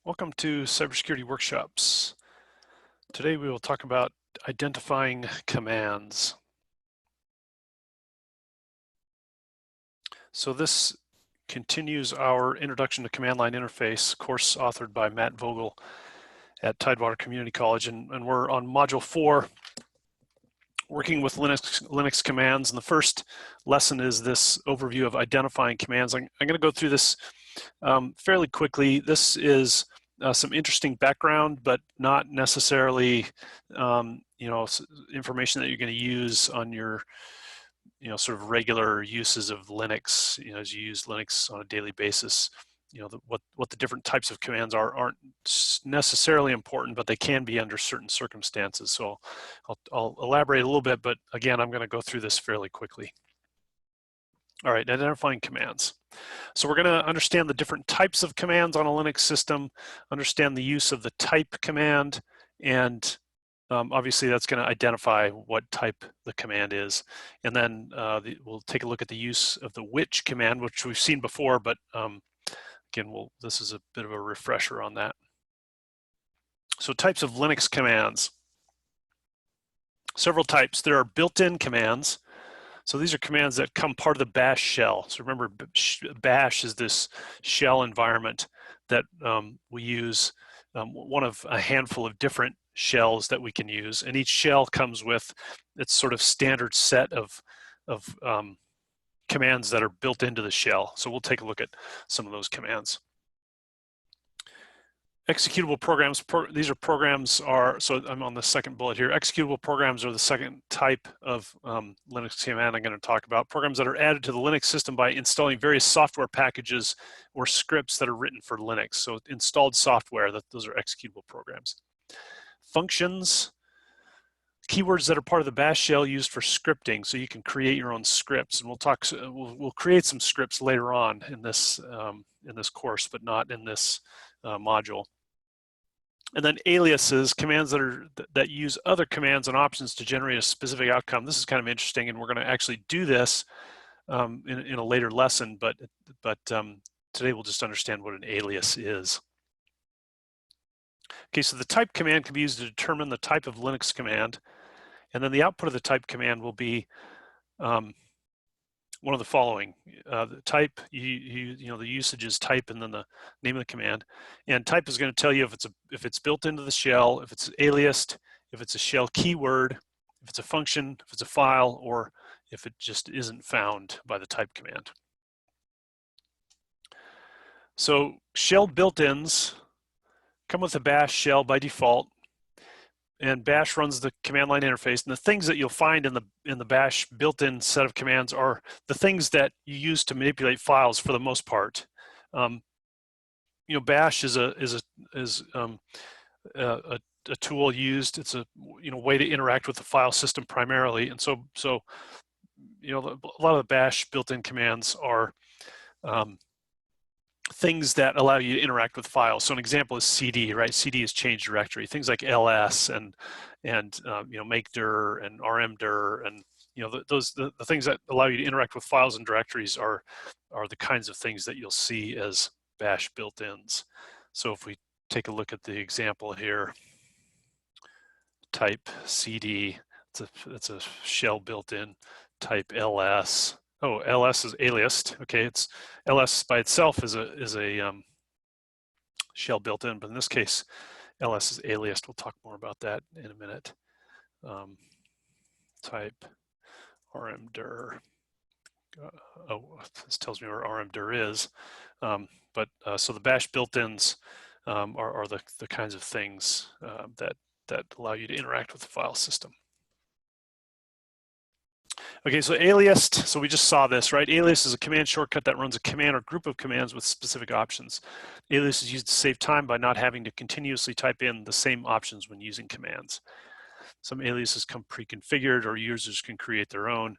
Welcome to Cybersecurity Workshops. Today we will talk about identifying commands. So this continues our Introduction to Command Line Interface course authored by Matt Vogel at Tidewater Community College, and we're on Module 4, working with Linux commands. And the first lesson is this overview of identifying commands. I'm going to go through this fairly quickly. This is some interesting background, but not necessarily, information that you're going to use on your, sort of regular uses of Linux. As you use Linux on a daily basis, what the different types of commands aren't necessarily important, but they can be under certain circumstances. So I'll elaborate a little bit, but again, I'm going to go through this fairly quickly. All right, identifying commands. So we're going to understand the different types of commands on a Linux system, understand the use of the type command, and obviously that's going to identify what type the command is. And then we'll take a look at the use of the which command, which we've seen before, but again, this is a bit of a refresher on that. So types of Linux commands. Several types. There are built-in commands. So these are commands that come part of the bash shell. So remember, bash is this shell environment that we use, one of a handful of different shells that we can use. And each shell comes with its sort of standard set of commands that are built into the shell. So we'll take a look at some of those commands. Executable programs, these are programs so I'm on the second bullet here. Executable programs are the second type of Linux command I'm going to talk about. Programs that are added to the Linux system by installing various software packages or scripts that are written for Linux. So installed software, those are executable programs. Functions, keywords that are part of the bash shell used for scripting, so you can create your own scripts. And we'll create some scripts later on in this course, but not in this module. And then aliases, commands that use other commands and options to generate a specific outcome. This is kind of interesting, and we're going to actually do this in a later lesson, but today we'll just understand what an alias is. Okay, so the type command can be used to determine the type of Linux command, and then the output of the type command will be one of the following. The type, the usage is type and then the name of the command. And type is going to tell you if it's built into the shell, if it's aliased, if it's a shell keyword, if it's a function, if it's a file, or if it just isn't found by the type command. So shell built-ins come with a bash shell by default. And bash runs the command line interface, and the things that you'll find in the bash built-in set of commands are the things that you use to manipulate files for the most part. Bash is a tool used. It's a way to interact with the file system primarily, and so a lot of the bash built-in commands are things that allow you to interact with files. So an example is CD, right? CD is change directory. Things like ls and makedir and rmdir and the things that allow you to interact with files and directories are the kinds of things that you'll see as bash built-ins. So if we take a look at the example here, type CD, it's a shell built-in, type ls. Oh, ls is aliased. Okay, it's ls by itself is a shell built in, but in this case, ls is aliased. We'll talk more about that in a minute. Type rmdir. This tells me where rmdir is. So the bash built-ins are the kinds of things that allow you to interact with the file system. Okay, so aliased, so we just saw this, right? Alias is a command shortcut that runs a command or group of commands with specific options. Alias is used to save time by not having to continuously type in the same options when using commands. Some aliases come pre-configured, or users can create their own,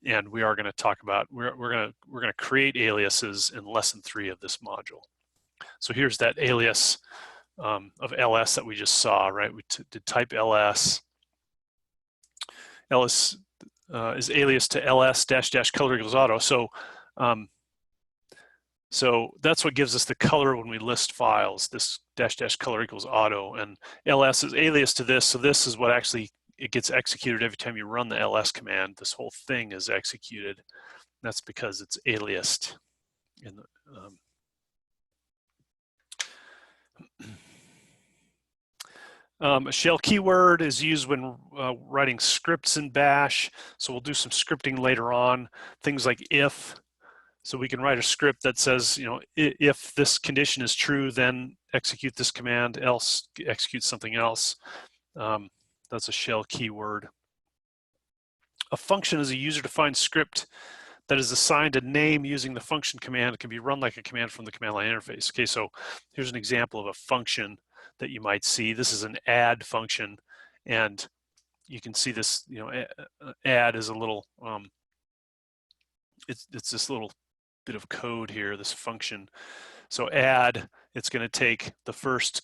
and we are going to talk about, we're going to create aliases in lesson 3 of this module. So here's that alias of ls that we just saw, right? We did type ls. Ls is alias to ls -- color equals auto. So So that's what gives us the color when we list files, this dash dash color equals auto, and ls is alias to this, so this is what actually it gets executed every time you run the ls command. This whole thing is executed. That's because it's aliased in the, a shell keyword is used when writing scripts in bash, so we'll do some scripting later on, things like if. So we can write a script that says, you know, if this condition is true, then execute this command, else execute something else. That's a shell keyword. A function is a user-defined script that is assigned a name using the function command. It can be run like a command from the command line interface. Okay, so here's an example of a function that you might see. This is an add function, and you can see this, you know, add is a little, it's this little bit of code here, this function. So add, it's going to take the first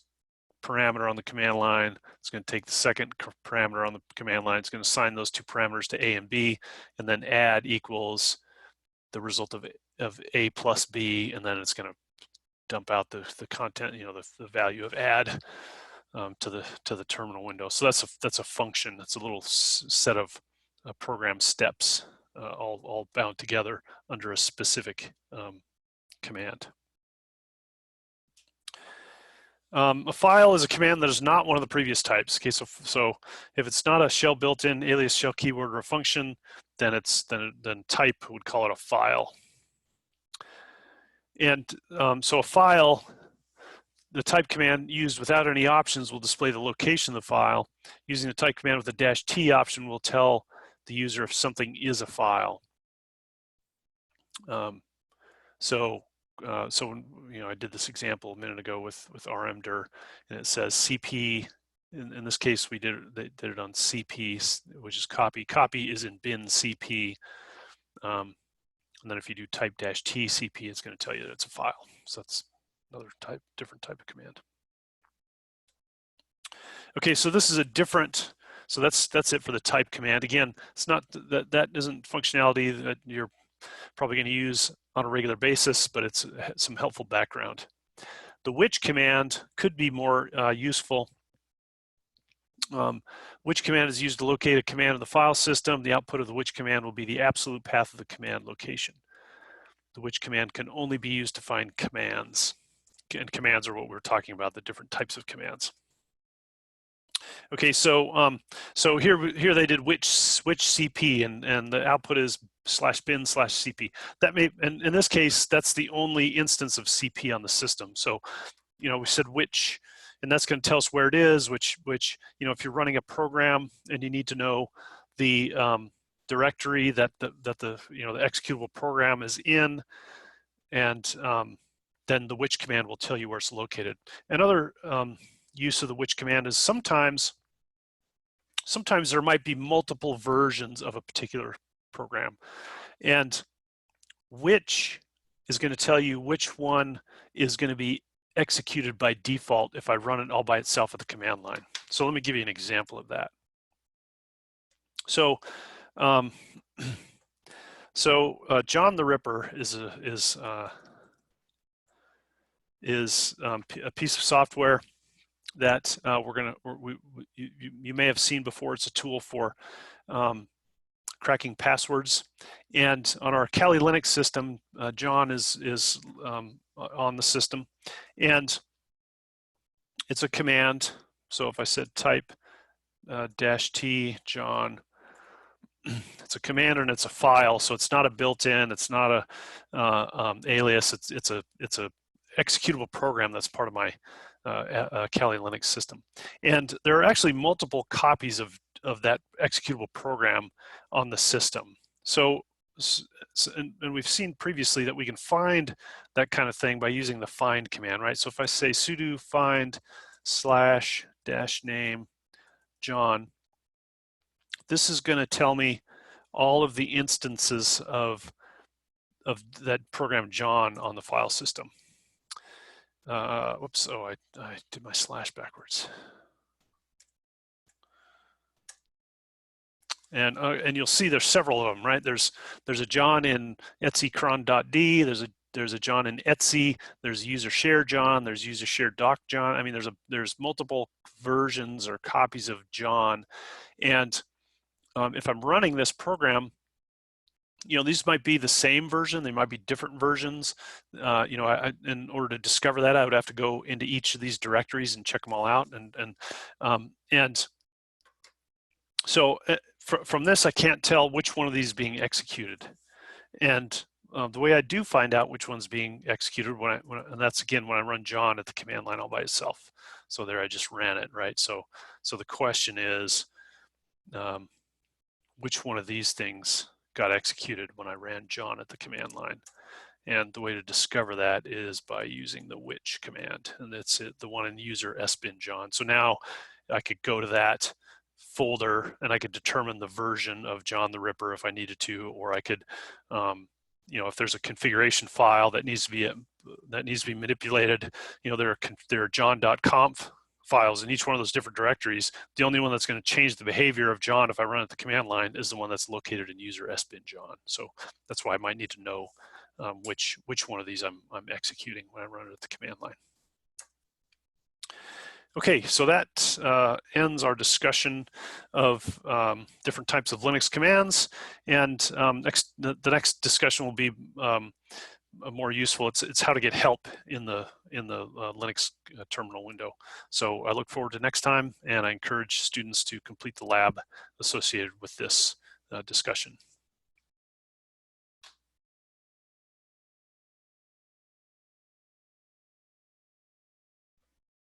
parameter on the command line, it's going to take the second parameter on the command line, it's going to assign those two parameters to A and B, and then add equals the result of A plus B, and then it's going to dump out the content, you know, the value of add to the terminal window. So that's a function. That's a little set of program steps all bound together under a specific command. A file is a command that is not one of the previous types. Okay, so if it's not a shell built-in alias shell keyword or a function, then then type would call it a file. And so a file, the type command used without any options will display the location of the file. Using the type command with the -t option will tell the user if something is a file. So you know, I did this example a minute ago with rmdir, and it says cp. In this case, they did it on cp, which is copy. Copy is in bin cp, and then if you do type -t cp, it's going to tell you that it's a file. So that's another different type of command. Okay, so this is a different. So that's it for the type command. Again, it's not that isn't functionality that you're probably going to use on a regular basis, but it's some helpful background. The which command could be more useful. Which command is used to locate a command in the file system. The output of the which command will be the absolute path of the command location. The which command can only be used to find commands. And commands are what we're talking about, the different types of commands. Okay, so so here they did which cp, and the output is /bin/cp. That may, and in this case, that's the only instance of cp on the system. So, you know, we said which, and that's going to tell us where it is. Which, you know, if you're running a program and you need to know the directory that the you know, the executable program is in, and then the which command will tell you where it's located. Another use of the which command is sometimes there might be multiple versions of a particular program, and which is going to tell you which one is going to be executed by default if I run it all by itself at the command line. So let me give you an example of that. So John the Ripper is a piece of software that you may have seen before. It's a tool for cracking passwords, and on our Kali Linux system, John is on the system, and it's a command. So if I said type -t John, it's a command and it's a file, so it's not a built-in, it's not a alias. It's a executable program that's part of my Kali Linux system. And there are actually multiple copies of that executable program on the system. So and we've seen previously that we can find that kind of thing by using the find command, right? So if I say sudo find /-name John, this is going to tell me all of the instances of that program John on the file system. Whoops, oh, I did my slash backwards. And you'll see there's several of them, right? There's a John in etccron.d, there's there's a John in Etsy, there's user share John, there's user share doc John. I mean, there's multiple versions or copies of John. And if I'm running this program, these might be the same version, they might be different versions. In order to discover that, I would have to go into each of these directories and check them all out. And so from this, I can't tell which one of these is being executed. And the way I do find out which one's being executed, and that's again when I run John at the command line all by itself. So there I just ran it, right? So the question is, which one of these things got executed when I ran John at the command line? And the way to discover that is by using the which command, and it's the one in user sbin John. So now I could go to that folder and I could determine the version of John the Ripper if I needed to, or I could, if there's a configuration file that needs to be manipulated, there are john.conf files in each one of those different directories. The only one that's going to change the behavior of John if I run at the command line is the one that's located in user sbin John. So that's why I might need to know which one of these I'm executing when I run it at the command line. Okay, so that ends our discussion of different types of Linux commands, and the next discussion will be more useful. It's how to get help in the Linux terminal window. So I look forward to next time, and I encourage students to complete the lab associated with this discussion.